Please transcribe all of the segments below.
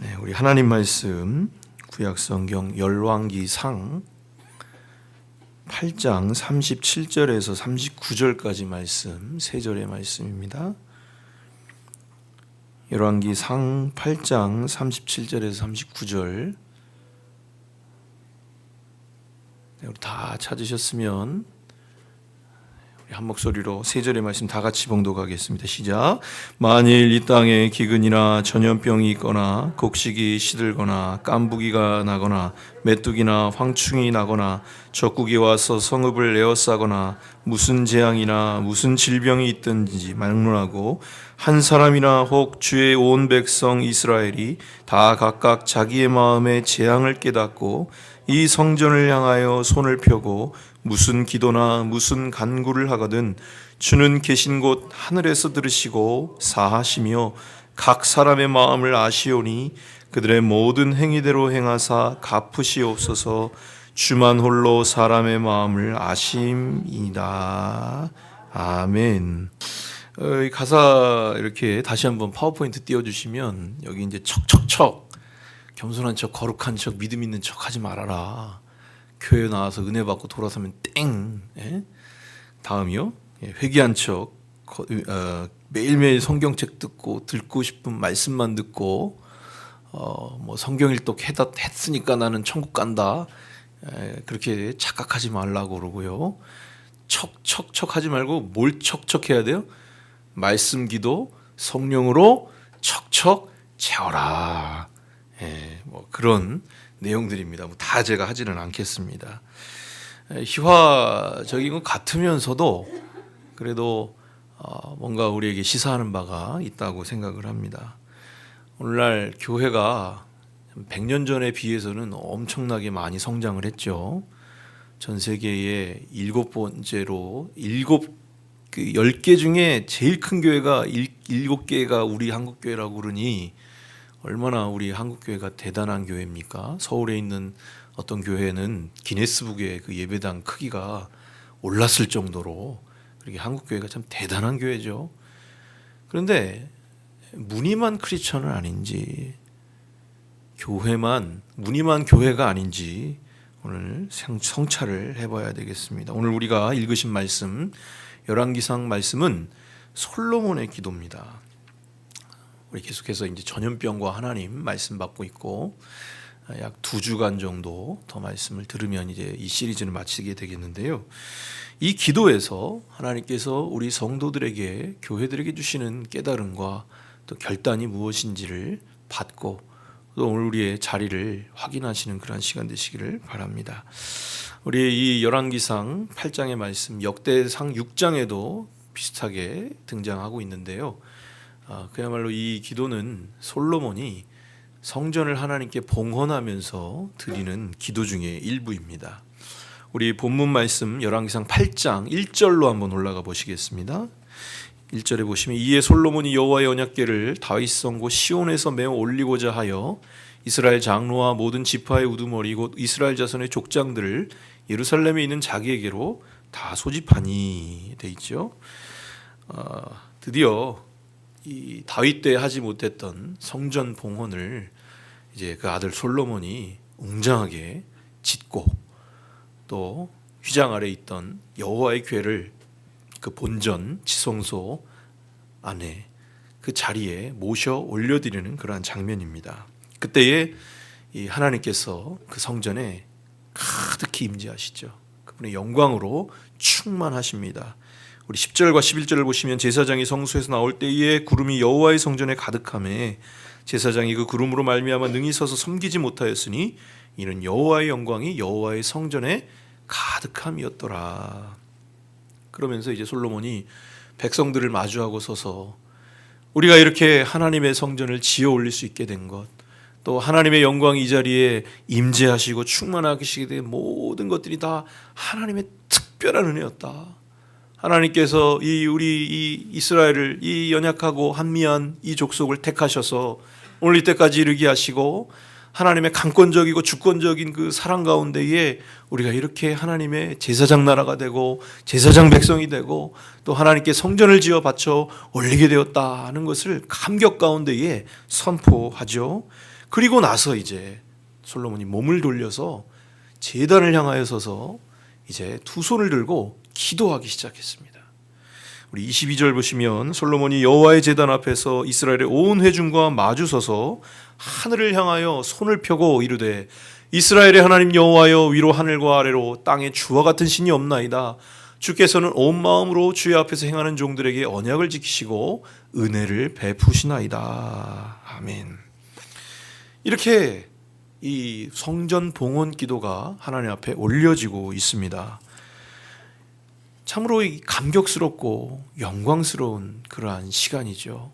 네, 우리 하나님 말씀 구약성경 열왕기상 8장 37절에서 39절까지 말씀, 세 절의 말씀입니다. 열왕기상 8장 37절에서 39절. 네, 우리 다 찾으셨으면 한 목소리로 세 절의 말씀 다 같이 봉독하겠습니다. 시작. 만일 이 땅에 기근이나 전염병이 있거나 곡식이 시들거나 깐부기가 나거나 메뚜기나 황충이 나거나 적국이 와서 성읍을 에워싸거나 무슨 재앙이나 무슨 질병이 있든지 막론하고 한 사람이나 혹 주의 온 백성 이스라엘이 다 각각 자기의 마음에 재앙을 깨닫고 이 성전을 향하여 손을 펴고 무슨 기도나 무슨 간구를 하거든 주는 계신 곳 하늘에서 들으시고 사하시며 각 사람의 마음을 아시오니 그들의 모든 행위대로 행하사 갚으시옵소서. 주만 홀로 사람의 마음을 아심이다. 아멘. 이 가사 이렇게 다시 한번 파워포인트 띄워주시면 여기 이제 척척척 겸손한 척, 거룩한 척, 믿음 있는 척 하지 말아라. 교회 나와서 은혜 받고 돌아서면 땡. 예? 다음이요. 회개한 척, 매일매일 성경책 듣고 싶은 말씀만 듣고 뭐 성경 일독 했으니까 나는 천국 간다. 그렇게 착각하지 말라고 그러고요. 척척척 하지 말고 뭘 척척해야 돼요? 말씀 기도 성령으로 척척 채워라. 뭐 그런 내용들입니다. 다 제가 하지는 않겠습니다. 희화적인 것 같으면서도 그래도 뭔가 우리에게 시사하는 바가 있다고 생각을 합니다. 오늘날 교회가 100년 전에 비해서는 엄청나게 많이 성장을 했죠. 전 세계의 7번째로 10개 중에 제일 큰 교회가 7개가 우리 한국교회라고 그러니 얼마나 우리 한국교회가 대단한 교회입니까? 서울에 있는 어떤 교회는 기네스북의 그 예배당 크기가 올랐을 정도로 그렇게 한국교회가 참 대단한 교회죠. 그런데 무늬만 크리스천은 아닌지, 무늬만 교회가 아닌지 오늘 성찰을 해봐야 되겠습니다. 오늘 우리가 읽으신 말씀, 열왕기상 말씀은 솔로몬의 기도입니다. 우리 계속해서 이제 전염병과 하나님 말씀 받고 있고 약 2주간 정도 더 말씀을 들으면 이제 이 시리즈를 마치게 되겠는데요. 이 기도에서 하나님께서 우리 성도들에게, 교회들에게 주시는 깨달음과 또 결단이 무엇인지를 받고 또 오늘 우리의 자리를 확인하시는 그런 시간 되시기를 바랍니다. 우리 이 열왕기상 8장의 말씀, 역대상 6장에도 비슷하게 등장하고 있는데요. 그야말로 이 기도는 솔로몬이 성전을 하나님께 봉헌하면서 드리는 기도 중에 일부입니다. 우리 본문 말씀 열왕기상 8장 1절로 한번 올라가 보시겠습니다. 1절에 보시면 이에 솔로몬이 여호와의 언약궤를 다윗 성고 시온에서 메어 올리고자 하여 이스라엘 장로와 모든 지파의 우두머리 곧 이스라엘 자손의 족장들을 예루살렘에 있는 자기에게로 다 소집하니 돼 있죠. 드디어 이 다윗 때 하지 못했던 성전 봉헌을 이제 그 아들 솔로몬이 웅장하게 짓고 또 휘장 아래 있던 여호와의 궤를 그 본전 지성소 안에 그 자리에 모셔 올려드리는 그러한 장면입니다. 그때에 이 하나님께서 그 성전에 가득히 임재하시죠. 그분의 영광으로 충만하십니다. 우리 10절과 11절을 보시면 제사장이 성소에서 나올 때에 구름이 여호와의 성전에 가득하매 제사장이 그 구름으로 말미암아 능히 서서 섬기지 못하였으니 이는 여호와의 영광이 여호와의 성전에 가득함이었더라. 그러면서 이제 솔로몬이 백성들을 마주하고 서서 우리가 이렇게 하나님의 성전을 지어 올릴 수 있게 된 것, 또 하나님의 영광이 이 자리에 임재하시고 충만하시게 된 모든 것들이 다 하나님의 특별한 은혜였다. 하나님께서 우리 이스라엘을 이 연약하고 한미한 이 족속을 택하셔서 오늘 이때까지 이르게 하시고 하나님의 강권적이고 주권적인 그 사랑 가운데에 우리가 이렇게 하나님의 제사장 나라가 되고 제사장 백성이 되고 또 하나님께 성전을 지어 바쳐 올리게 되었다 하는 것을 감격 가운데에 선포하죠. 그리고 나서 이제 솔로몬이 몸을 돌려서 제단을 향하여 서서 이제 두 손을 들고 기도하기 시작했습니다. 우리 22절 보시면 솔로몬이 여호와의 제단 앞에서 이스라엘의 온 회중과 마주 서서 하늘을 향하여 손을 펴고 이르되 이스라엘의 하나님 여호와여 위로 하늘과 아래로 땅에 주와 같은 신이 없나이다. 주께서는 온 마음으로 주의 앞에서 행하는 종들에게 언약을 지키시고 은혜를 베푸시나이다. 아멘. 이렇게 이 성전 봉헌 기도가 하나님 앞에 올려지고 있습니다. 참으로 감격스럽고 영광스러운 그러한 시간이죠.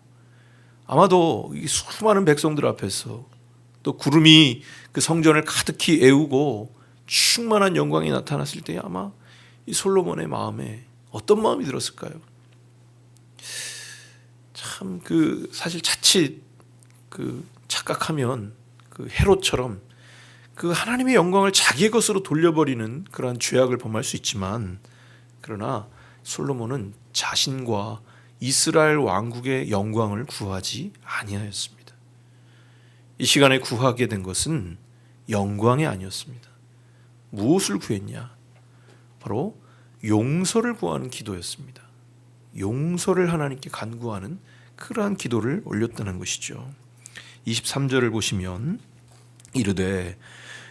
아마도 이 수많은 백성들 앞에서 또 구름이 그 성전을 가득히 애우고 충만한 영광이 나타났을 때 아마 이 솔로몬의 마음에 어떤 마음이 들었을까요? 참 사실 자칫 착각하면 헤롯처럼 하나님의 영광을 자기의 것으로 돌려버리는 그러한 죄악을 범할 수 있지만, 그러나 솔로몬은 자신과 이스라엘 왕국의 영광을 구하지 아니하였습니다. 이 시간에 구하게 된 것은 영광이 아니었습니다. 무엇을 구했냐? 바로 용서를 구하는 기도였습니다. 용서를 하나님께 간구하는 그러한 기도를 올렸다는 것이죠. 23절을 보시면 이르되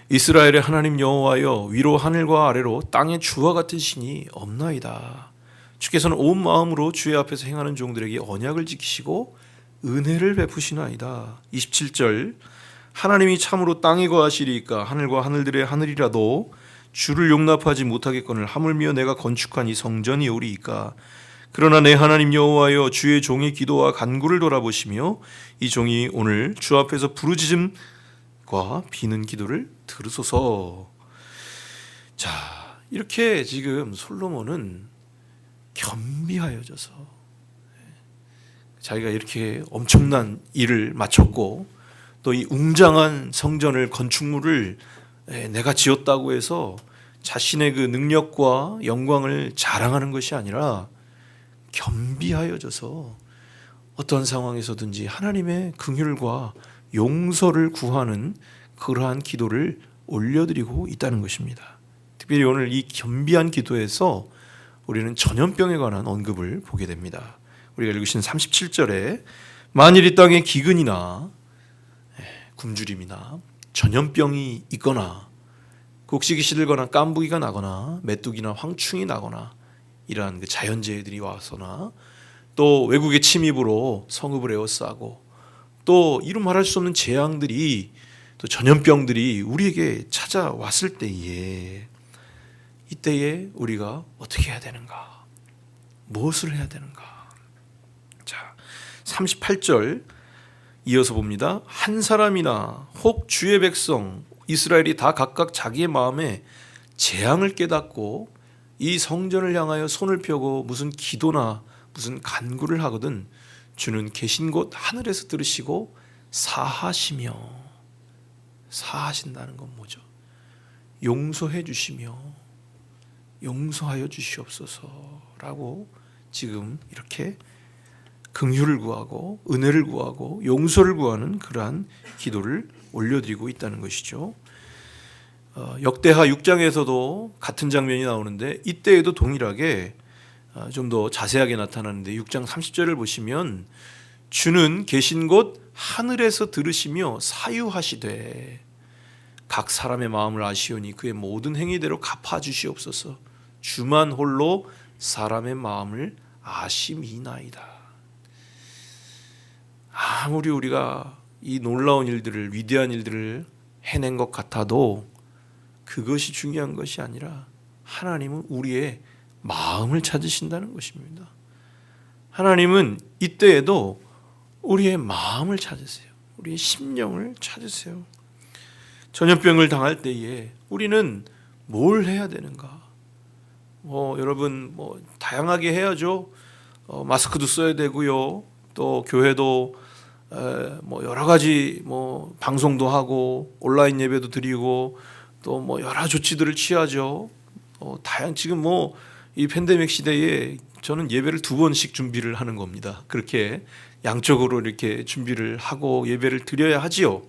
이스라엘의 하나님 여호와여 위로 하늘과 아래로 땅에 주와 같은 신이 없나이다. 주께서는 온 마음으로 주의 앞에서 행하는 종들에게 언약을 지키시고 은혜를 베푸시나이다. 27절 하나님이 참으로 땅에 거하시리이까 하늘과 하늘들의 하늘이라도 주를 용납하지 못하겠거늘 하물며 내가 건축한 이 성전이 오리이까. 그러나 내 하나님 여호와여 주의 종의 기도와 간구를 돌아보시며 이 종이 오늘 주 앞에서 부르짖음과 비는 기도를 들으소서. 자, 이렇게 지금 솔로몬은 겸비하여져서 자기가 이렇게 엄청난 일을 마쳤고 또 이 웅장한 성전을 건축물을 내가 지었다고 해서 자신의 그 능력과 영광을 자랑하는 것이 아니라 겸비하여져서 어떠한 상황에서든지 하나님의 긍휼과 용서를 구하는 그러한 기도를 올려드리고 있다는 것입니다. 특별히 오늘 이 겸비한 기도에서 우리는 전염병에 관한 언급을 보게 됩니다. 우리가 읽으신 37절에 만일 이 땅에 기근이나 굶주림이나 전염병이 있거나 곡식이 시들거나 깐부기가 나거나 메뚜기나 황충이 나거나 이러한 자연재해들이 와서나 또 외국의 침입으로 성읍을 에워싸고 또 이루 말할 수 없는 재앙들이 또 전염병들이 우리에게 찾아왔을 때에 이때에 우리가 어떻게 해야 되는가? 무엇을 해야 되는가? 자, 38절 이어서 봅니다. 한 사람이나 혹 주의 백성 이스라엘이 다 각각 자기의 마음에 재앙을 깨닫고 이 성전을 향하여 손을 펴고 무슨 기도나 무슨 간구를 하거든 주는 계신 곳 하늘에서 들으시고 사하시며, 사하신다는 건 뭐죠? 용서해 주시며 용서하여 주시옵소서라고 지금 이렇게 긍휼을 구하고 은혜를 구하고 용서를 구하는 그러한 기도를 올려드리고 있다는 것이죠. 역대하 6장에서도 같은 장면이 나오는데 이때에도 동일하게 좀 더 자세하게 나타나는데 6장 30절을 보시면 주는 계신 곳 하늘에서 들으시며 사유하시되 각 사람의 마음을 아시오니 그의 모든 행위대로 갚아주시옵소서. 주만 홀로 사람의 마음을 아심이나이다. 아무리 우리가 이 놀라운 일들을 위대한 일들을 해낸 것 같아도 그것이 중요한 것이 아니라 하나님은 우리의 마음을 찾으신다는 것입니다. 하나님은 이때에도 우리의 마음을 찾으세요. 우리의 심령을 찾으세요. 전염병을 당할 때에 우리는 뭘 해야 되는가? 여러분 다양하게 해야죠. 마스크도 써야 되고요. 또 교회도 여러 가지 방송도 하고 온라인 예배도 드리고 또 여러 조치들을 취하죠. 지금 이 팬데믹 시대에 저는 예배를 2번씩 준비를 하는 겁니다. 그렇게 양쪽으로 이렇게 준비를 하고 예배를 드려야 하지요.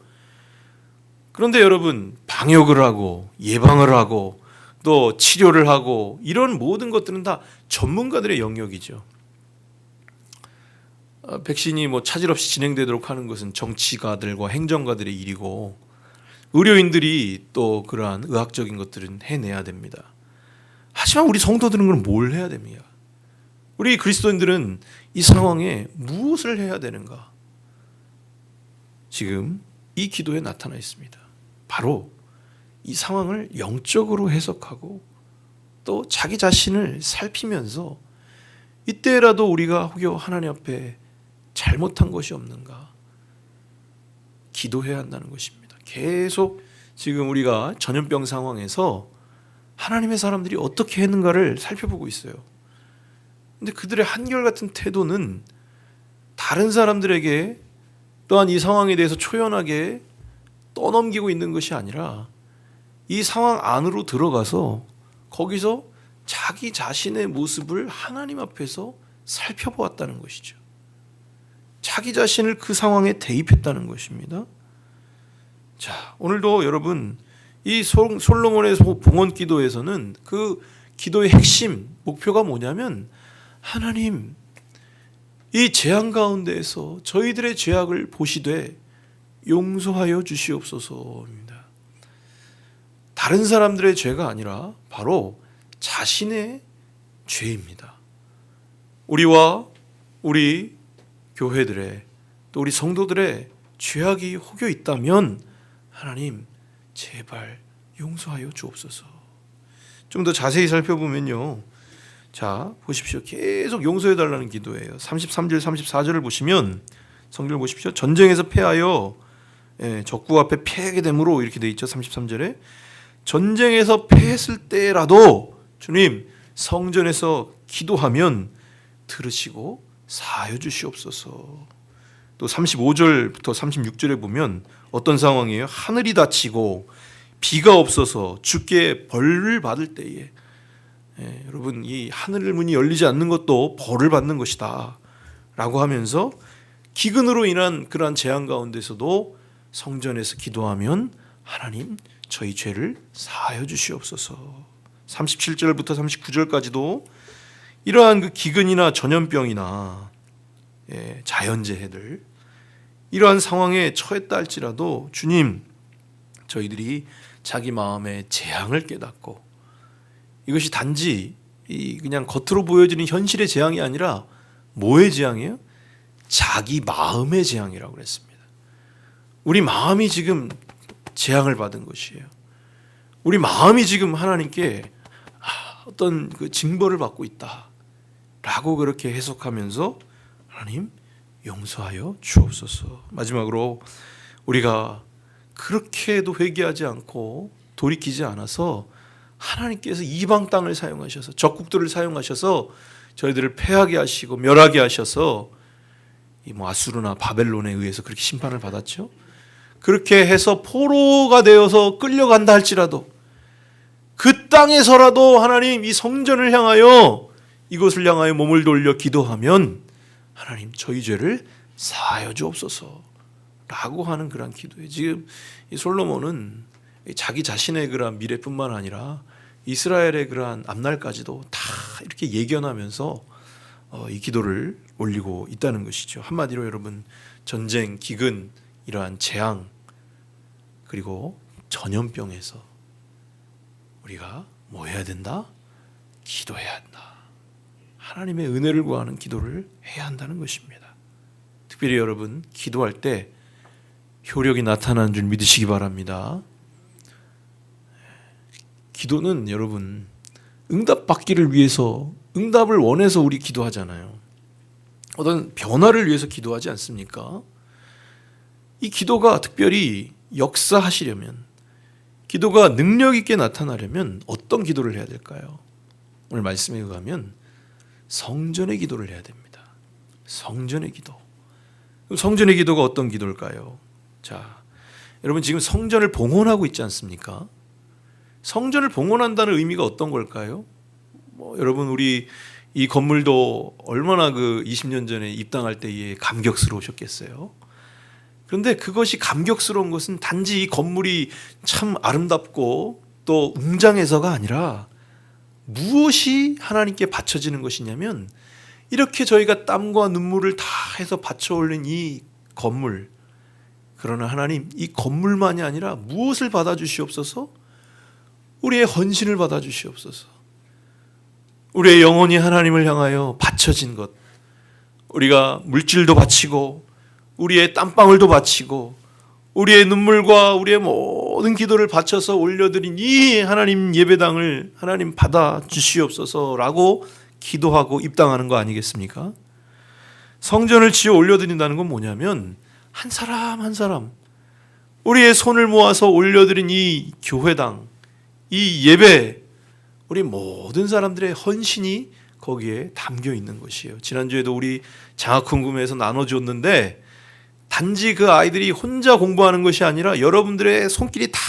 그런데 여러분, 방역을 하고 예방을 하고 또 치료를 하고 이런 모든 것들은 다 전문가들의 영역이죠. 백신이 뭐 차질 없이 진행되도록 하는 것은 정치가들과 행정가들의 일이고, 의료인들이 또 그러한 의학적인 것들은 해내야 됩니다. 하지만 우리 성도들은 그럼 뭘 해야 됩니까? 우리 그리스도인들은 이 상황에 무엇을 해야 되는가? 지금 이 기도에 나타나 있습니다. 바로 이 상황을 영적으로 해석하고 또 자기 자신을 살피면서 이때라도 우리가 혹여 하나님 앞에 잘못한 것이 없는가 기도해야 한다는 것입니다. 계속 지금 우리가 전염병 상황에서 하나님의 사람들이 어떻게 했는가를 살펴보고 있어요. 근데 그들의 한결같은 태도는 다른 사람들에게 또한 이 상황에 대해서 초연하게 떠넘기고 있는 것이 아니라 이 상황 안으로 들어가서 거기서 자기 자신의 모습을 하나님 앞에서 살펴보았다는 것이죠. 자기 자신을 그 상황에 대입했다는 것입니다. 자, 오늘도 여러분 이 솔로몬의 봉헌 기도에서는 그 기도의 핵심 목표가 뭐냐면, 하나님 이 재앙 가운데에서 저희들의 죄악을 보시되 용서하여 주시옵소서입니다. 다른 사람들의 죄가 아니라 바로 자신의 죄입니다. 우리와 우리 교회들의 또 우리 성도들의 죄악이 혹여 있다면 하나님 제발 용서하여 주옵소서. 좀 더 자세히 살펴보면요, 자 보십시오. 계속 용서해 달라는 기도예요. 33절 34절을 보시면, 성경을 보십시오. 전쟁에서 패하여 적국 앞에 패하게 되므로 이렇게 돼 있죠. 33절에 전쟁에서 패했을 때라도 주님 성전에서 기도하면 들으시고 사하여 주시옵소서. 또 35절부터 36절에 보면 어떤 상황이에요? 하늘이 닫히고 비가 없어서 주께 벌을 받을 때에, 여러분 이 하늘 문이 열리지 않는 것도 벌을 받는 것이다 라고 하면서 기근으로 인한 그러한 재앙 가운데서도 성전에서 기도하면 하나님 저희 죄를 사하여 주시옵소서. 37절부터 39절까지도 이러한 그 기근이나 전염병이나 자연재해들, 이러한 상황에 처했다 할지라도 주님 저희들이 자기 마음의 재앙을 깨닫고, 이것이 단지 그냥 겉으로 보여지는 현실의 재앙이 아니라 뭐의 재앙이에요? 자기 마음의 재앙이라고 그랬습니다. 우리 마음이 지금 재앙을 받은 것이에요. 우리 마음이 지금 하나님께 어떤 그 징벌을 받고 있다라고 그렇게 해석하면서 하나님 용서하여 주옵소서. 마지막으로 우리가 그렇게도 회개하지 않고 돌이키지 않아서 하나님께서 이방 땅을 사용하셔서 적국들을 사용하셔서 저희들을 패하게 하시고 멸하게 하셔서 이 아수르나 바벨론에 의해서 그렇게 심판을 받았죠. 그렇게 해서 포로가 되어서 끌려간다 할지라도 그 땅에서라도 하나님 이 성전을 향하여, 이것을 향하여 몸을 돌려 기도하면 하나님 저희 죄를 사하여 주옵소서 라고 하는 그런 기도예요. 지금 이 솔로몬은 자기 자신의 그러한 미래뿐만 아니라 이스라엘의 그러한 앞날까지도 다 이렇게 예견하면서 이 기도를 올리고 있다는 것이죠. 한마디로 여러분, 전쟁, 기근, 이러한 재앙, 그리고 전염병에서 우리가 뭐 해야 된다? 기도해야 한다. 하나님의 은혜를 구하는 기도를 해야 한다는 것입니다. 특별히 여러분 기도할 때 효력이 나타나는 줄 믿으시기 바랍니다. 기도는 여러분 응답받기를 위해서, 응답을 원해서 우리 기도하잖아요. 어떤 변화를 위해서 기도하지 않습니까? 이 기도가 특별히 역사하시려면, 기도가 능력 있게 나타나려면 어떤 기도를 해야 될까요? 오늘 말씀에 의하면 성전의 기도를 해야 됩니다. 성전의 기도. 그럼 성전의 기도가 어떤 기도일까요? 자, 여러분 지금 성전을 봉헌하고 있지 않습니까? 성전을 봉헌한다는 의미가 어떤 걸까요? 여러분 우리 이 건물도 얼마나 그 20년 전에 입당할 때에 감격스러우셨겠어요. 그런데 그것이 감격스러운 것은 단지 이 건물이 참 아름답고 또 웅장해서가 아니라 무엇이 하나님께 바쳐지는 것이냐면 이렇게 저희가 땀과 눈물을 다 해서 바쳐 올린 이 건물, 그러나 하나님 이 건물만이 아니라 무엇을 받아주시옵소서? 우리의 헌신을 받아주시옵소서. 우리의 영혼이 하나님을 향하여 바쳐진 것, 우리가 물질도 바치고 우리의 땀방울도 바치고 우리의 눈물과 우리의 모든 기도를 바쳐서 올려드린 이 하나님 예배당을 하나님 받아 주시옵소서라고 기도하고 입당하는 거 아니겠습니까? 성전을 지어 올려드린다는 건 뭐냐면 한 사람 한 사람 우리의 손을 모아서 올려드린 이 교회당, 이 예배, 우리 모든 사람들의 헌신이 거기에 담겨 있는 것이에요. 지난주에도 우리 장학금에서 나눠줬는데 단지 그 아이들이 혼자 공부하는 것이 아니라 여러분들의 손길이 다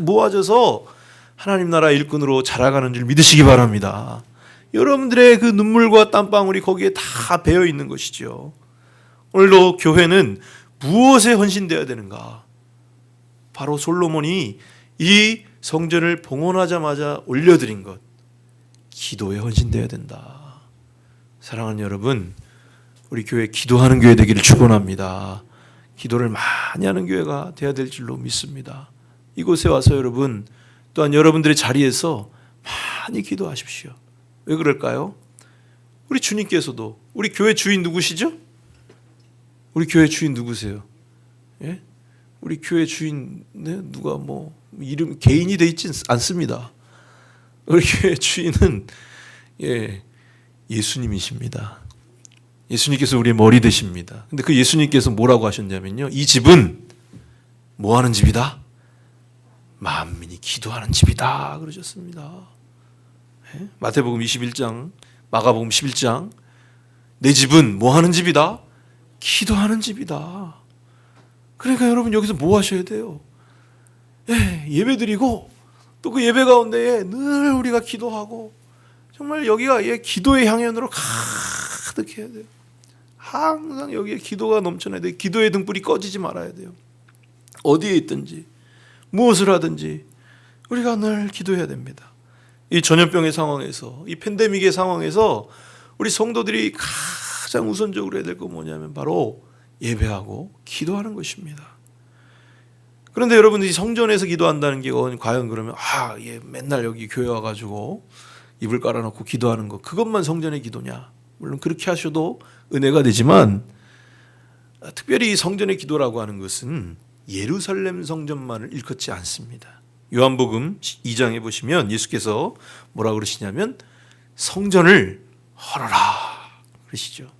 모아져서 하나님 나라 일꾼으로 자라가는 줄 믿으시기 바랍니다. 여러분들의 그 눈물과 땀방울이 거기에 다 배어 있는 것이죠. 오늘도 교회는 무엇에 헌신되어야 되는가? 바로 솔로몬이 이 성전을 봉헌하자마자 올려드린 것, 기도에 헌신되어야 된다. 사랑하는 여러분, 우리 교회 기도하는 교회 되기를 축원합니다. 기도를 많이 하는 교회가 되어야 될 줄로 믿습니다. 이곳에 와서 여러분, 또한 여러분들의 자리에서 많이 기도하십시오. 왜 그럴까요? 우리 주님께서도, 우리 교회 주인 누구시죠? 우리 교회 주인 누구세요? 예? 우리 교회 주인 누가 뭐 이름 개인이 돼 있지 않습니다. 우리 교회 주인은 예수님이십니다. 예수님께서 우리의 머리 되십니다. 근데 그 예수님께서 뭐라고 하셨냐면요, 이 집은 뭐 하는 집이다? 만민이 기도하는 집이다 그러셨습니다. 마태복음 21장, 마가복음 11장, 내 집은 뭐 하는 집이다? 기도하는 집이다. 그러니까 여러분 여기서 뭐 하셔야 돼요? 예배 드리고 또 그 예배 가운데에 늘 우리가 기도하고 정말 여기가 기도의 향연으로 가득해야 돼요. 항상 여기에 기도가 넘쳐나야 돼요. 기도의 등불이 꺼지지 말아야 돼요. 어디에 있든지 무엇을 하든지 우리가 늘 기도해야 됩니다. 이 전염병의 상황에서, 이 팬데믹의 상황에서 우리 성도들이 가장 우선적으로 해야 될 건 뭐냐면 바로 예배하고 기도하는 것입니다. 그런데 여러분들이 성전에서 기도한다는 게 과연 그러면 맨날 여기 교회 와가지고 이불 깔아놓고 기도하는 거, 그것만 성전의 기도냐? 물론 그렇게 하셔도 은혜가 되지만 특별히 성전의 기도라고 하는 것은 예루살렘 성전만을 일컫지 않습니다. 요한복음 2장에 보시면 예수께서 뭐라 그러시냐면 성전을 헐어라 그러시죠.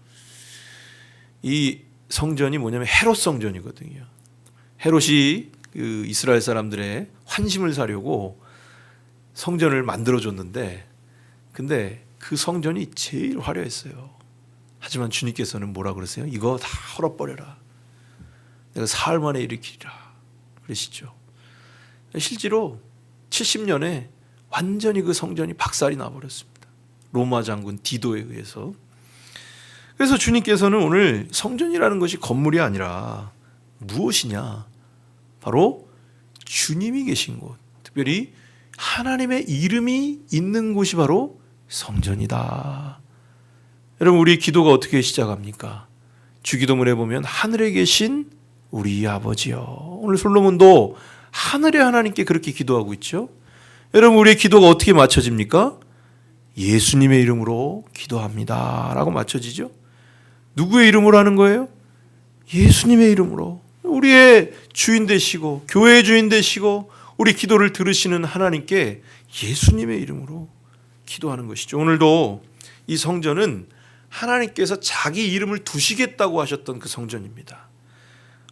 이 성전이 뭐냐면 헤롯 성전이거든요. 헤롯이 그 이스라엘 사람들의 환심을 사려고 성전을 만들어줬는데, 근데 그 성전이 제일 화려했어요. 하지만 주님께서는 뭐라 그러세요? 이거 다 헐어버려라. 내가 사흘 만에 일으키리라 그러시죠. 실제로 70년에 완전히 그 성전이 박살이 나버렸습니다. 로마 장군 디도에 의해서. 그래서 주님께서는 오늘 성전이라는 것이 건물이 아니라 무엇이냐? 바로 주님이 계신 곳, 특별히 하나님의 이름이 있는 곳이 바로 성전이다. 여러분, 우리 기도가 어떻게 시작합니까? 주기도문에 보면 하늘에 계신 우리 아버지요. 오늘 솔로몬도 하늘의 하나님께 그렇게 기도하고 있죠. 여러분, 우리의 기도가 어떻게 맞춰집니까? 예수님의 이름으로 기도합니다 라고 맞춰지죠. 누구의 이름으로 하는 거예요? 예수님의 이름으로. 우리의 주인 되시고 교회의 주인 되시고 우리 기도를 들으시는 하나님께 예수님의 이름으로 기도하는 것이죠. 오늘도 이 성전은 하나님께서 자기 이름을 두시겠다고 하셨던 그 성전입니다.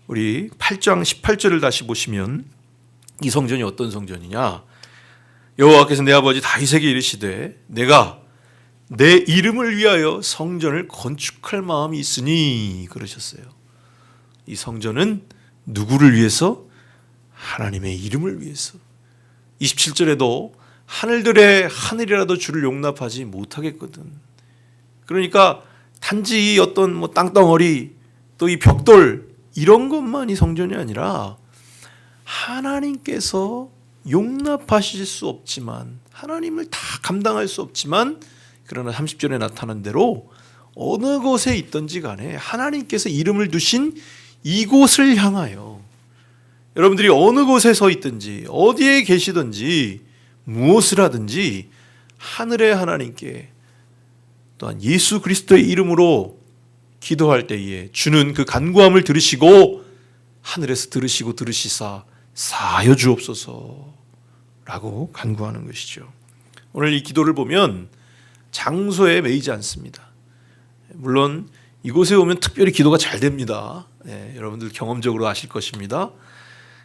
우리 8장 18절을 다시 보시면 이 성전이 어떤 성전이냐? 여호와께서 내 아버지 다윗에게 이르시되 내가 내 이름을 위하여 성전을 건축할 마음이 있으니 그러셨어요. 이 성전은 누구를 위해서? 하나님의 이름을 위해서. 27절에도 하늘들의 하늘이라도 주를 용납하지 못하겠거든. 그러니까 단지 어떤 땅덩어리 또 이 벽돌 이런 것만이 성전이 아니라 하나님께서 용납하실 수 없지만, 하나님을 다 감당할 수 없지만, 그러나 30절에 나타난 대로 어느 곳에 있든지 간에 하나님께서 이름을 두신 이곳을 향하여, 여러분들이 어느 곳에 서 있든지 어디에 계시든지 무엇을 하든지 하늘의 하나님께 또한 예수 그리스도의 이름으로 기도할 때에 주는 그 간구함을 들으시고 하늘에서 들으시고 들으시사 사하여 주옵소서 라고 간구하는 것이죠. 오늘 이 기도를 보면 장소에 매이지 않습니다. 물론 이곳에 오면 특별히 기도가 잘 됩니다. 여러분들 경험적으로 아실 것입니다.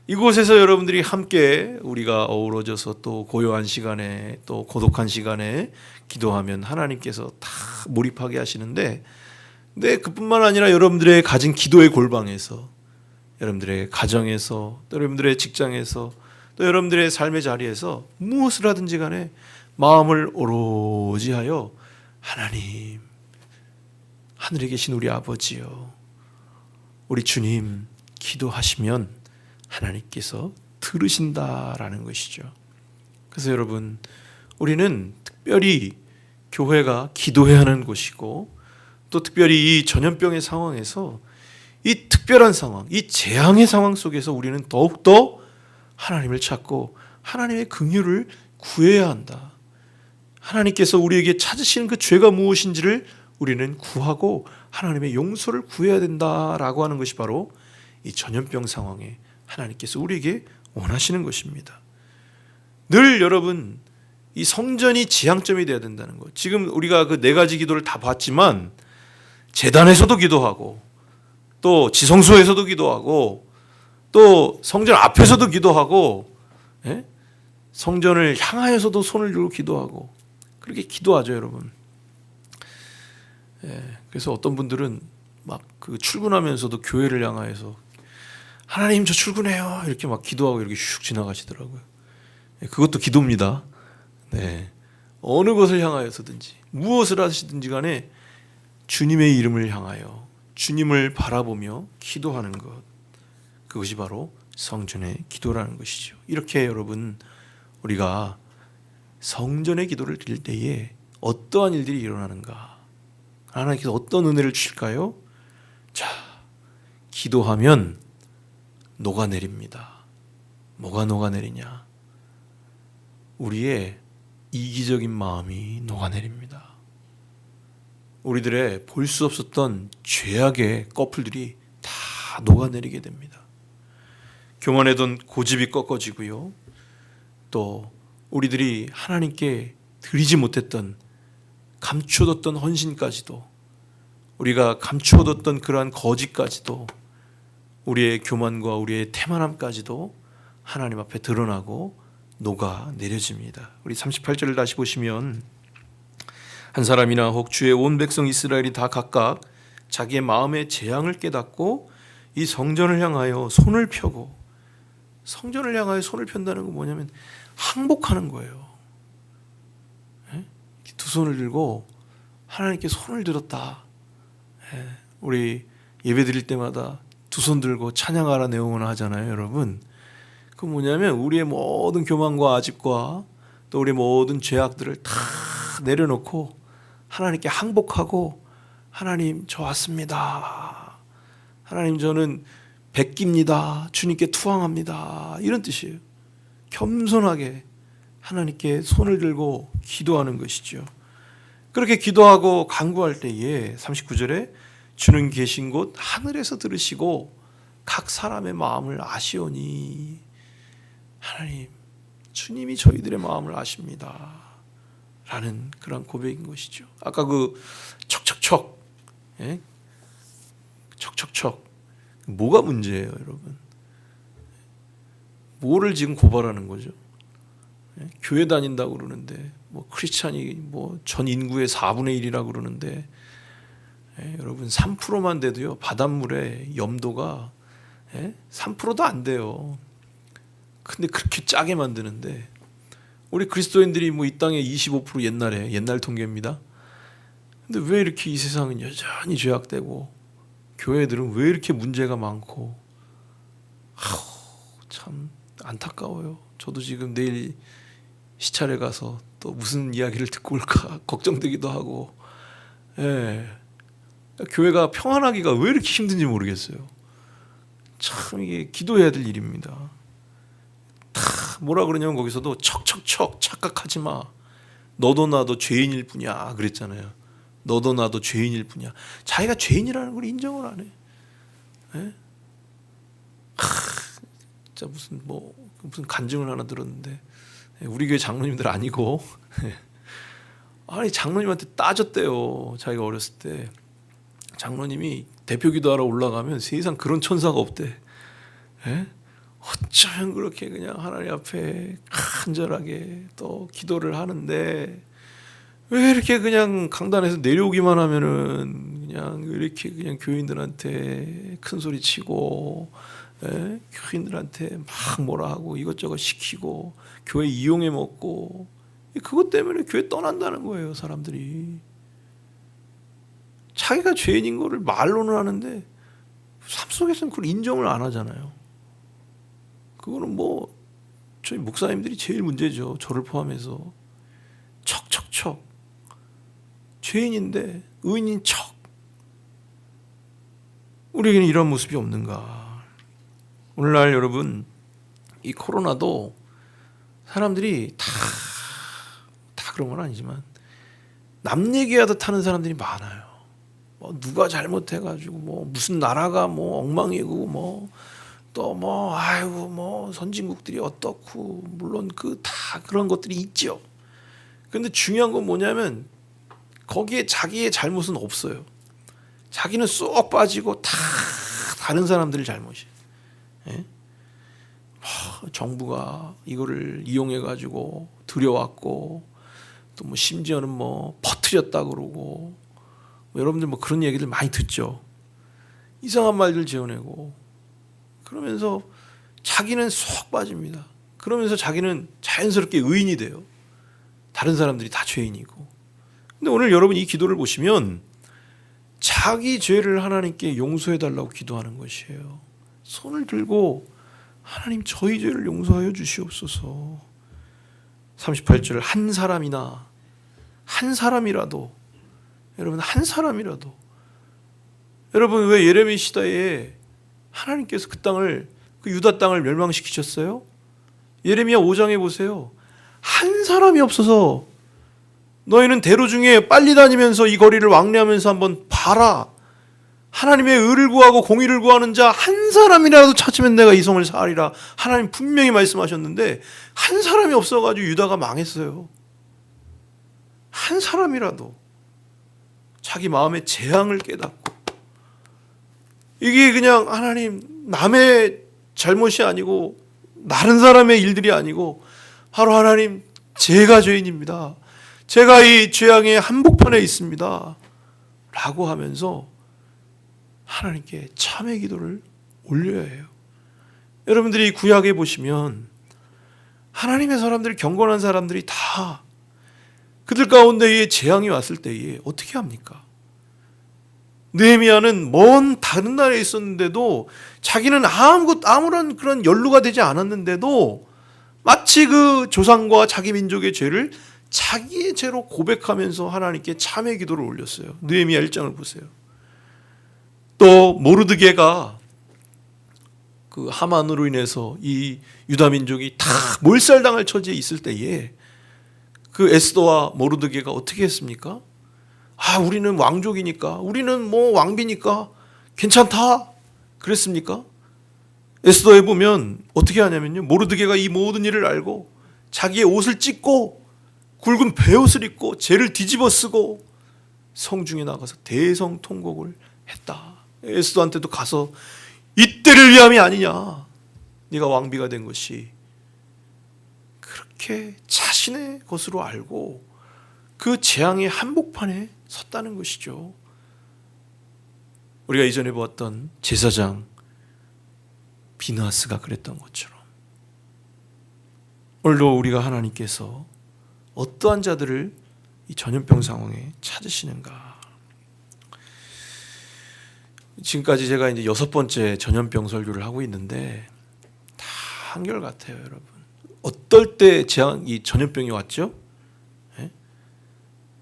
이곳에서 여러분들이 함께 우리가 어우러져서 또 고요한 시간에 또 고독한 시간에 기도하면 하나님께서 다 몰입하게 하시는데, 근데 그뿐만 아니라 여러분들의 가진 기도의 골방에서, 여러분들의 가정에서, 또 여러분들의 직장에서, 또 여러분들의 삶의 자리에서 무엇을 하든지 간에 마음을 오로지 하여 하나님, 하늘에 계신 우리 아버지요, 우리 주님 기도하시면 하나님께서 들으신다라는 것이죠. 그래서 여러분, 우리는 특별히 교회가 기도해야 하는 곳이고, 또 특별히 이 전염병의 상황에서, 이 특별한 상황, 이 재앙의 상황 속에서 우리는 더욱더 하나님을 찾고 하나님의 긍휼을 구해야 한다. 하나님께서 우리에게 찾으시는 그 죄가 무엇인지를 우리는 구하고 하나님의 용서를 구해야 된다라고 하는 것이 바로 이 전염병 상황에 하나님께서 우리에게 원하시는 것입니다. 늘 여러분, 이 성전이 지향점이 되어야 된다는 것. 지금 우리가 그 네 가지 기도를 다 봤지만 제단에서도 기도하고, 또 지성소에서도 기도하고, 또 성전 앞에서도 기도하고, 성전을 향하여서도 손을 들고 기도하고, 그렇게 기도하죠, 여러분. 그래서 어떤 분들은 막 그 출근하면서도 교회를 향하여서 하나님 저 출근해요 이렇게 막 기도하고 이렇게 슉 지나가시더라고요. 그것도 기도입니다. 어느 것을 향하여서든지 무엇을 하시든지 간에 주님의 이름을 향하여 주님을 바라보며 기도하는 것, 그것이 바로 성전의 기도라는 것이죠. 이렇게 여러분, 우리가 성전의 기도를 드릴 때에 어떠한 일들이 일어나는가, 하나님께서 어떤 은혜를 주실까요? 자, 기도하면 녹아내립니다. 뭐가 녹아내리냐? 우리의 이기적인 마음이 녹아내립니다. 우리들의 볼 수 없었던 죄악의 꺼풀들이 다 녹아내리게 됩니다. 교만했던 고집이 꺾어지고요, 또 우리들이 하나님께 드리지 못했던, 감춰뒀던 헌신까지도, 우리가 감춰뒀던 그러한 거짓까지도, 우리의 교만과 우리의 태만함까지도 하나님 앞에 드러나고 녹아내려집니다. 우리 38절을 다시 보시면, 한 사람이나 혹 주의 온 백성 이스라엘이 다 각각 자기의 마음의 재앙을 깨닫고 이 성전을 향하여 손을 펴고, 성전을 향하여 손을 편다는 건 뭐냐면 항복하는 거예요. 두 손을 들고 하나님께 손을 들었다. 우리 예배 드릴 때마다 두 손 들고 찬양하라 내용을 하잖아요, 여러분. 그 뭐냐면 우리의 모든 교만과 아집과 또 우리의 모든 죄악들을 다 내려놓고 하나님께 항복하고, 하나님 저 왔습니다, 하나님 저는 베낍니다, 주님께 투항합니다, 이런 뜻이에요. 겸손하게 하나님께 손을 들고 기도하는 것이죠. 그렇게 기도하고 간구할 때에 39절에 주는 계신 곳 하늘에서 들으시고 각 사람의 마음을 아시오니, 하나님 주님이 저희들의 마음을 아십니다 라는 그런 고백인 것이죠. 아까 그 척척척, 척척척, 뭐가 문제예요, 여러분? 뭐를 지금 고발하는 거죠? 교회 다닌다고 그러는데, 뭐 크리스찬이 뭐 전 인구의 4분의 1이라고 그러는데, 여러분 3%만 돼도요, 바닷물의 염도가 3%도 안 돼요. 근데 그렇게 짜게 만드는데, 우리 그리스도인들이 뭐 이 땅에 25% 옛날 통계입니다. 근데 왜 이렇게 이 세상은 여전히 죄악되고 교회들은 왜 이렇게 문제가 많고, 참 안타까워요. 저도 지금 내일 시찰에 가서 또 무슨 이야기를 듣고 올까 걱정되기도 하고, 예. 교회가 평안하기가 왜 이렇게 힘든지 모르겠어요. 참 이게 기도해야 될 일입니다. 다 뭐라 그러냐면 거기서도 척척척 착각하지 마. 너도 나도 죄인일 뿐이야 그랬잖아요. 너도 나도 죄인일 뿐이야. 자기가 죄인이라는 걸 인정을 안 해. 예? 진짜 무슨 간증을 하나 들었는데, 우리 교회 장로님들 아니고 아니 장로님한테 따졌대요. 자기가 어렸을 때 장로님이 대표 기도하러 올라가면 세상 그런 천사가 없대. 예? 어쩌면 그렇게 그냥 하나님 앞에 간절하게 또 기도를 하는데 왜 이렇게 그냥 강단에서 내려오기만 하면은 그냥 이렇게 그냥 교인들한테 큰 소리 치고, 예? 교인들한테 막 뭐라 하고 이것저것 시키고 교회 이용해 먹고, 그것 때문에 교회 떠난다는 거예요. 사람들이 자기가 죄인인 거를 말로는 하는데 삶 속에서는 그걸 인정을 안 하잖아요. 그거는 뭐 저희 목사님들이 제일 문제죠. 저를 포함해서 척척척 죄인인데 의인인 척. 우리에게는 이런 모습이 없는가? 오늘날 여러분, 이 코로나도 사람들이 다 그런 건 아니지만 남 얘기하듯 하는 사람들이 많아요. 뭐 누가 잘못해가지고 뭐 무슨 나라가 뭐 엉망이고 또 아이고 뭐 선진국들이 어떻고, 물론 다 그런 것들이 있죠. 근데 중요한 건 뭐냐면 거기에 자기의 잘못은 없어요. 자기는 쏙 빠지고 다 다른 사람들의 잘못이에요. 예? 정부가 이거를 이용해 가지고 들여왔고, 또 뭐 심지어는 뭐 퍼뜨렸다 그러고, 여러분들 뭐 그런 얘기들 많이 듣죠. 이상한 말들 지어내고, 그러면서 자기는 쏙 빠집니다. 그러면서 자기는 자연스럽게 의인이 돼요. 다른 사람들이 다 죄인이고. 근데 오늘 여러분 이 기도를 보시면 자기 죄를 하나님께 용서해 달라고 기도하는 것이에요. 손을 들고 하나님 저희 죄를 용서하여 주시옵소서. 38절 한 사람이라도 여러분 한 사람이라도, 여러분 왜 예레미 시대에 하나님께서 그 땅을, 그 유다 땅을 멸망시키셨어요? 예레미야 5장에 보세요. 한 사람이 없어서 너희는 대로 중에 빨리 다니면서 이 거리를 왕래하면서 한번 봐라. 하나님의 의를 구하고 공의를 구하는 자 한 사람이라도 찾으면 내가 이 성을 사하리라. 하나님 분명히 말씀하셨는데 한 사람이 없어가지고 유다가 망했어요. 한 사람이라도 자기 마음의 재앙을 깨닫고, 이게 그냥 하나님 남의 잘못이 아니고 다른 사람의 일들이 아니고 바로 하나님 제가 죄인입니다. 제가 이 죄악의 한복판에 있습니다. 라고 하면서 하나님께 참회 기도를 올려야 해요. 여러분들이 구약에 보시면 하나님의 사람들이, 경건한 사람들이 다 그들 가운데에 재앙이 왔을 때에 어떻게 합니까? 느헤미야는 먼 다른 나라에 있었는데도 자기는 아무런 그런 연루가 되지 않았는데도 마치 그 조상과 자기 민족의 죄를 자기의 죄로 고백하면서 하나님께 참회 기도를 올렸어요. 느헤미야 1장을 보세요. 또 모르드게가 그 하만으로 인해서 이 유다 민족이 다 몰살당할 처지에 있을 때에 그 에스더와 모르드게가 어떻게 했습니까? 우리는 왕족이니까, 우리는 뭐 왕비니까 괜찮다 그랬습니까? 에스더에 보면 어떻게 하냐면요, 모르드게가 이 모든 일을 알고 자기의 옷을 찢고 굵은 베옷을 입고 죄를 뒤집어 쓰고 성중에 나가서 대성통곡을 했다. 에스더한테도 가서 이때를 위함이 아니냐, 네가 왕비가 된 것이, 그렇게 자신의 것으로 알고 그 재앙의 한복판에 섰다는 것이죠. 우리가 이전에 보았던 제사장 비나스가 그랬던 것처럼 오늘도 우리가 하나님께서 어떠한 자들을 이 전염병 상황에 찾으시는가. 지금까지 제가 이제 6번째 전염병 설교를 하고 있는데 다 한결같아요, 여러분. 어떨 때 이 전염병이 왔죠? 예?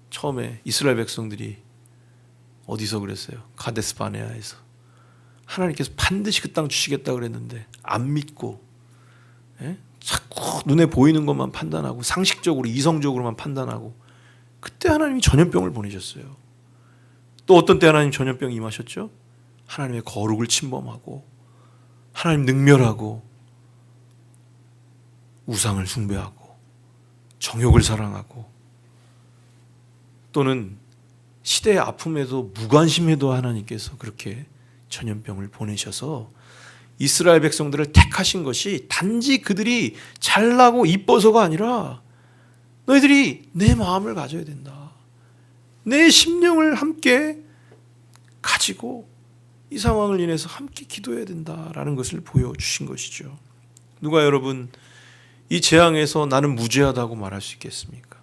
처음에 이스라엘 백성들이 어디서 그랬어요? 가데스 바네아에서. 하나님께서 반드시 그 땅 주시겠다 그랬는데 안 믿고, 예? 자꾸 눈에 보이는 것만 판단하고 상식적으로 이성적으로만 판단하고, 그때 하나님이 전염병을 보내셨어요. 또 어떤 때 하나님 전염병이 임하셨죠? 하나님의 거룩을 침범하고 하나님 능멸하고 우상을 숭배하고 정욕을 사랑하고, 또는 시대의 아픔에도 무관심해도 하나님께서 그렇게 전염병을 보내셔서 이스라엘 백성들을 택하신 것이 단지 그들이 잘나고 이뻐서가 아니라 너희들이 내 마음을 가져야 된다, 내 심령을 함께 가지고 이 상황을 인해서 함께 기도해야 된다라는 것을 보여주신 것이죠. 누가 여러분 이 재앙에서 나는 무죄하다고 말할 수 있겠습니까?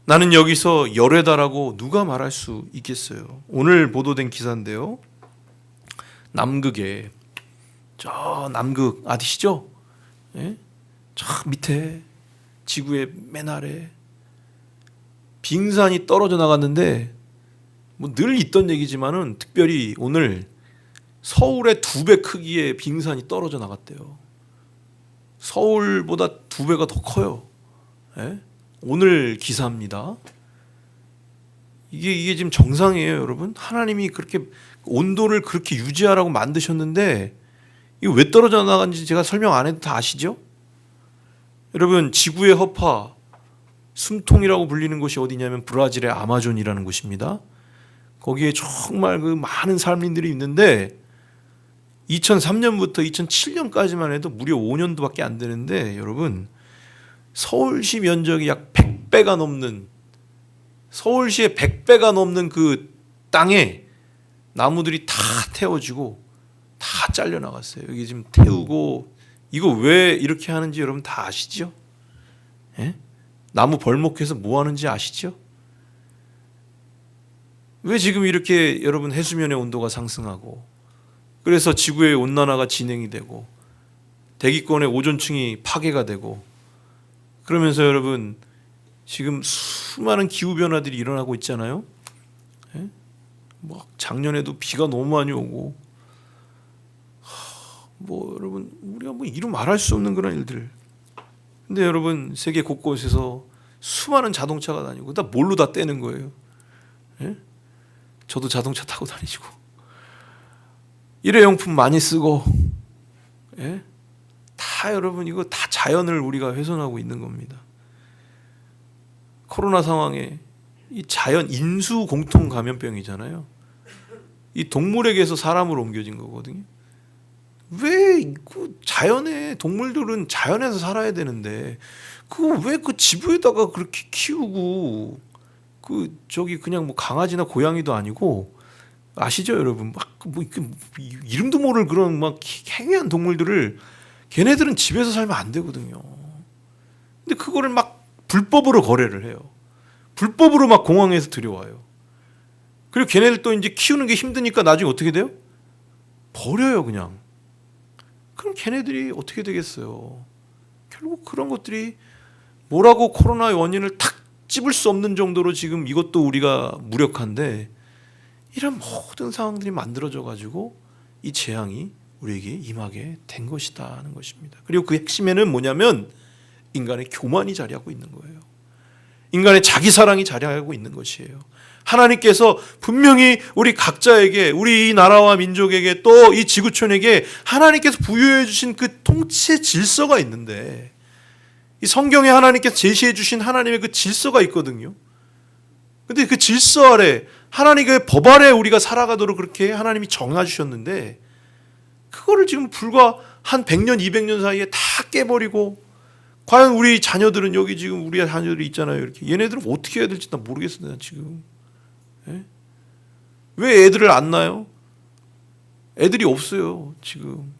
나는 여기서 열애다라고 누가 말할 수 있겠어요? 오늘 보도된 기사인데요, 남극에, 저 남극 아시죠? 예? 저 밑에 지구의 맨 아래 빙산이 떨어져 나갔는데, 뭐 늘 있던 얘기지만은 특별히 오늘 서울의 2배 크기의 빙산이 떨어져 나갔대요. 서울보다 2배가 더 커요. 예? 오늘 기사입니다. 이게 지금 정상이에요, 여러분. 하나님이 그렇게 온도를 그렇게 유지하라고 만드셨는데 이거 왜 떨어져 나간지 제가 설명 안 해도 다 아시죠? 여러분, 지구의 허파, 숨통이라고 불리는 곳이 어디냐면 브라질의 아마존이라는 곳입니다. 거기에 정말 그 많은 산민들이 있는데 2003년부터 2007년까지만 해도 무려 5년도밖에 안 되는데, 여러분 서울시 면적이 약 100배가 넘는, 서울시의 100배가 넘는 그 땅에 나무들이 다 태워지고 다 잘려나갔어요. 여기 지금 태우고, 이거 왜 이렇게 하는지 여러분 다 아시죠? 예? 나무 벌목해서 뭐 하는지 아시죠? 왜 지금 이렇게 여러분 해수면의 온도가 상승하고, 그래서 지구의 온난화가 진행이 되고 대기권의 오존층이 파괴가 되고, 그러면서 여러분 지금 수많은 기후변화들이 일어나고 있잖아요. 예? 뭐 작년에도 비가 너무 많이 오고, 뭐 여러분 우리가 뭐 이루 말할 수 없는 그런 일들. 근데 여러분 세계 곳곳에서 수많은 자동차가 다니고 다 뭘로 다 떼는 거예요? 예? 저도 자동차 타고 다니시고 일회용품 많이 쓰고, 예? 다 여러분 이거 다 자연을 우리가 훼손하고 있는 겁니다. 코로나 상황에 이 자연 인수 공통 감염병이잖아요. 이 동물에게서 사람으로 옮겨진 거거든요. 왜 그 자연의 동물들은 자연에서 살아야 되는데 그거 왜 그 지부에다가 그렇게 키우고, 그 저기 그냥 뭐 강아지나 고양이도 아니고, 아시죠 여러분? 막 뭐 이름도 모를 그런 막 행위한 동물들을 걔네들은 집에서 살면 안 되거든요. 근데 그거를 막 불법으로 거래를 해요. 불법으로 막 공항에서 들여와요. 그리고 걔네들 또 이제 키우는 게 힘드니까 나중에 어떻게 돼요? 버려요, 그냥. 그럼 걔네들이 어떻게 되겠어요? 결국 그런 것들이 뭐라고 코로나의 원인을 탁 찝을 수 없는 정도로 지금 이것도 우리가 무력한데, 이런 모든 상황들이 만들어져 가지고 이 재앙이 우리에게 임하게 된 것이다 하는 것입니다. 그리고 그 핵심에는 뭐냐면 인간의 교만이 자리하고 있는 거예요. 인간의 자기 사랑이 자리하고 있는 것이에요. 하나님께서 분명히 우리 각자에게, 우리 이 나라와 민족에게, 또 이 지구촌에게 하나님께서 부여해 주신 그 통치의 질서가 있는데, 이 성경에 하나님께서 제시해 주신 하나님의 그 질서가 있거든요. 근데 그 질서 아래, 하나님의 법 아래 우리가 살아가도록 그렇게 하나님이 정해주셨는데, 그거를 지금 불과 한 100년, 200년 사이에 다 깨버리고, 과연 우리 자녀들은, 여기 지금 우리 자녀들이 있잖아요. 이렇게 얘네들은 어떻게 해야 될지 나 모르겠어요. 나 지금. 예? 왜 애들을 안 낳아요? 애들이 없어요 지금.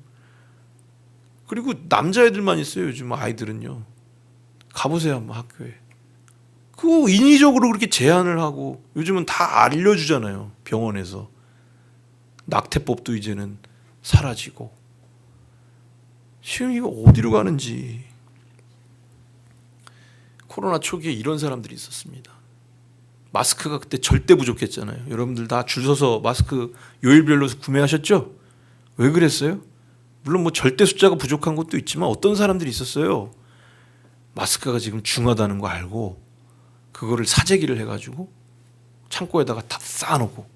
그리고 남자애들만 있어요 요즘 아이들은요. 가보세요 한번 학교에. 그거 인위적으로 그렇게 제한을 하고, 요즘은 다 알려주잖아요 병원에서. 낙태법도 이제는 사라지고 지금 이거 어디로 가는지. 코로나 초기에 이런 사람들이 있었습니다. 마스크가 그때 절대 부족했잖아요. 여러분들 다 줄 서서 마스크 요일별로 구매하셨죠? 왜 그랬어요? 물론 뭐 절대 숫자가 부족한 것도 있지만 어떤 사람들이 있었어요. 마스크가 지금 중하다는 거 알고 그거를 사재기를 해가지고 창고에다가 다 쌓아놓고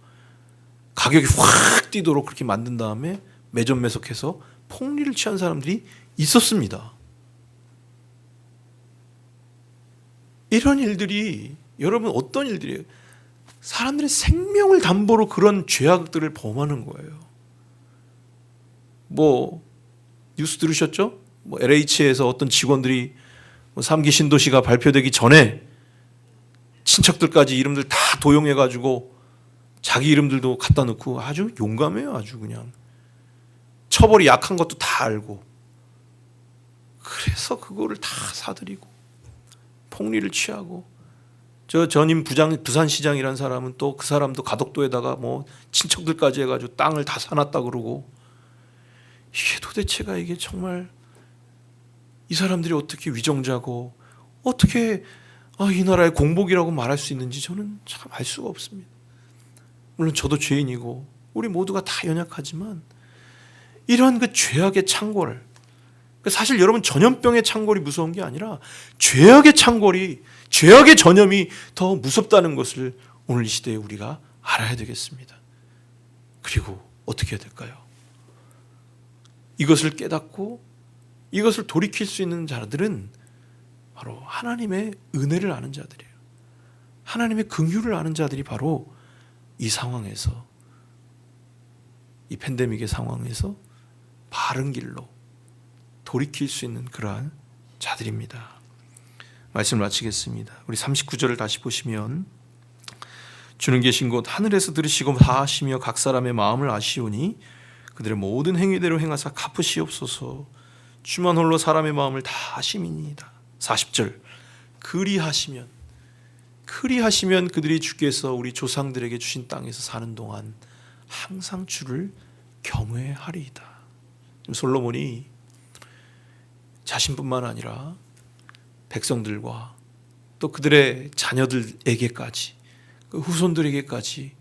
가격이 확 뛰도록 그렇게 만든 다음에 매점 매석해서 폭리를 취한 사람들이 있었습니다. 이런 일들이 여러분 어떤 일들이에요? 사람들의 생명을 담보로 그런 죄악들을 범하는 거예요. 뭐 뉴스 들으셨죠? 뭐 LH에서 어떤 직원들이 3기 신도시가 발표되기 전에 친척들까지 이름들 다 도용해가지고 자기 이름들도 갖다 넣고 아주 용감해요. 아주 그냥 처벌이 약한 것도 다 알고 그래서 그거를 다 사들이고 폭리를 취하고 저 전임 부산시장이라는 사람은 또 그 사람도 가덕도에다가 뭐 친척들까지 해가지고 땅을 다 사놨다 그러고 이게 도대체가 이게 정말 이 사람들이 어떻게 위정자고 어떻게 이 나라의 공복이라고 말할 수 있는지 저는 참 알 수가 없습니다. 물론 저도 죄인이고 우리 모두가 다 연약하지만 이러한 그 죄악의 창궐, 사실 여러분 전염병의 창궐이 무서운 게 아니라 죄악의 창궐이 죄악의 전염이 더 무섭다는 것을 오늘 이 시대에 우리가 알아야 되겠습니다. 그리고 어떻게 해야 될까요? 이것을 깨닫고 이것을 돌이킬 수 있는 자들은 바로 하나님의 은혜를 아는 자들이에요. 하나님의 긍휼을 아는 자들이 바로 이 상황에서 이 팬데믹의 상황에서 바른 길로 돌이킬 수 있는 그러한 자들입니다. 말씀을 마치겠습니다. 우리 39절을 다시 보시면 주는 계신 곳 하늘에서 들으시고 다 하시며 각 사람의 마음을 아시오니 그들의 모든 행위대로 행하사 갚으시옵소서. 주만 홀로 사람의 마음을 다 아심이니이다. 40절 그리하시면 그들이 주께서 우리 조상들에게 주신 땅에서 사는 동안 항상 주를 경외하리이다. 솔로몬이 자신뿐만 아니라 백성들과 또 그들의 자녀들에게까지 그 후손들에게까지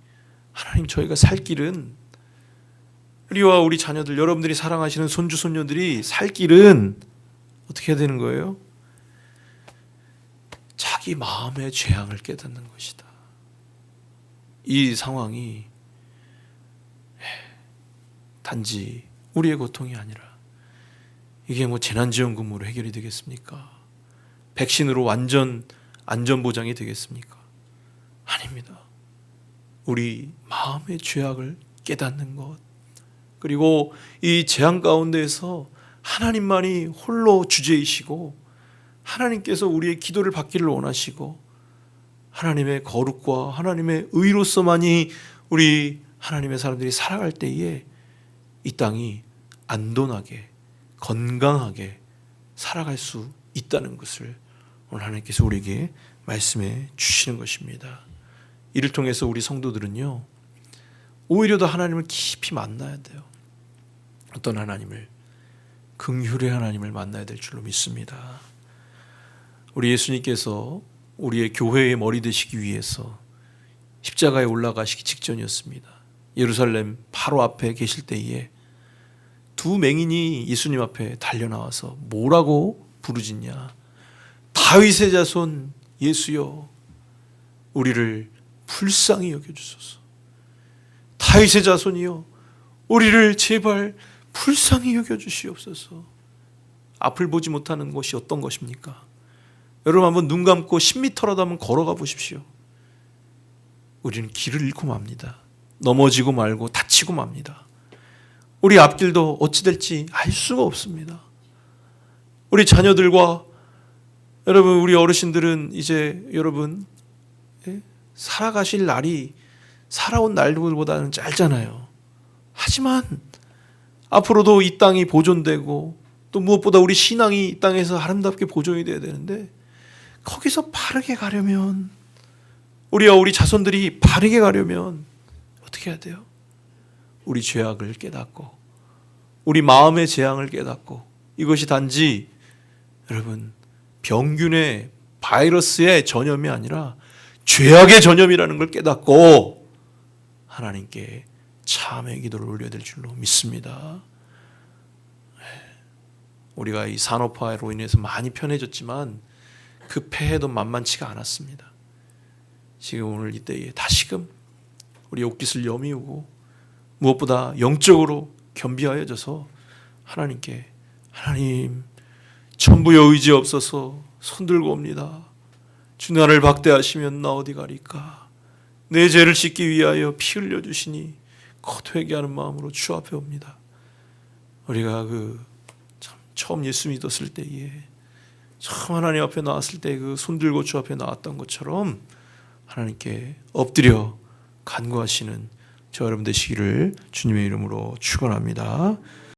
하나님 저희가 살 길은 우리와 우리 자녀들 여러분들이 사랑하시는 손주 손녀들이 살 길은 어떻게 해야 되는 거예요? 자기 마음의 죄악을 깨닫는 것이다. 이 상황이 단지 우리의 고통이 아니라 이게 뭐 재난지원금으로 해결이 되겠습니까? 백신으로 완전 안전보장이 되겠습니까? 아닙니다. 우리 마음의 죄악을 깨닫는 것, 그리고 이 재앙 가운데에서 하나님만이 홀로 주제이시고 하나님께서 우리의 기도를 받기를 원하시고 하나님의 거룩과 하나님의 의로서만이 우리 하나님의 사람들이 살아갈 때에 이 땅이 안돈하게 건강하게 살아갈 수 있다는 것을 오늘 하나님께서 우리에게 말씀해 주시는 것입니다. 이를 통해서 우리 성도들은요 오히려 더 하나님을 깊이 만나야 돼요. 어떤 하나님을? 긍휼의 하나님을 만나야 될 줄로 믿습니다. 우리 예수님께서 우리의 교회의 머리 되시기 위해서 십자가에 올라가시기 직전이었습니다. 예루살렘 바로 앞에 계실 때에 두 맹인이 예수님 앞에 달려나와서 뭐라고 부르짖냐? 다윗의 자손 예수여 우리를 불쌍히 여겨주소서. 다윗의 자손이여 우리를 제발 불쌍히 여겨주시옵소서. 앞을 보지 못하는 것이 어떤 것입니까? 여러분 한번 눈 감고 10m라도 한번 걸어가 보십시오. 우리는 길을 잃고 맙니다. 넘어지고 말고 다치고 맙니다. 우리 앞길도 어찌 될지 알 수가 없습니다. 우리 자녀들과 여러분 우리 어르신들은 이제 여러분 살아가실 날이 살아온 날들보다는 짧잖아요. 하지만 앞으로도 이 땅이 보존되고 또 무엇보다 우리 신앙이 이 땅에서 아름답게 보존이 돼야 되는데 거기서 바르게 가려면 우리와 우리 자손들이 바르게 가려면 어떻게 해야 돼요? 우리 죄악을 깨닫고 우리 마음의 재앙을 깨닫고 이것이 단지 여러분 병균의 바이러스의 전염이 아니라 죄악의 전염이라는 걸 깨닫고 하나님께 참회 기도를 올려야 될 줄로 믿습니다. 우리가 이 산업화로 인해서 많이 편해졌지만 그 폐해도 만만치가 않았습니다. 지금 오늘 이때에 다시금 우리 옷깃을 여미우고 무엇보다 영적으로 겸비하여져서 하나님께 하나님 천부여 의지 없어서 손들고 옵니다. 주 나를 박대하시면 나 어디 가리까. 내 죄를 씻기 위하여 피 흘려주시니 곧 회개하는 마음으로 주 앞에 옵니다. 우리가 참 처음 예수 믿었을 때에 처음 하나님 앞에 나왔을 때 그 손들고 주 앞에 나왔던 것처럼 하나님께 엎드려 간구하시는 저 여러분 되시기를 주님의 이름으로 축원합니다.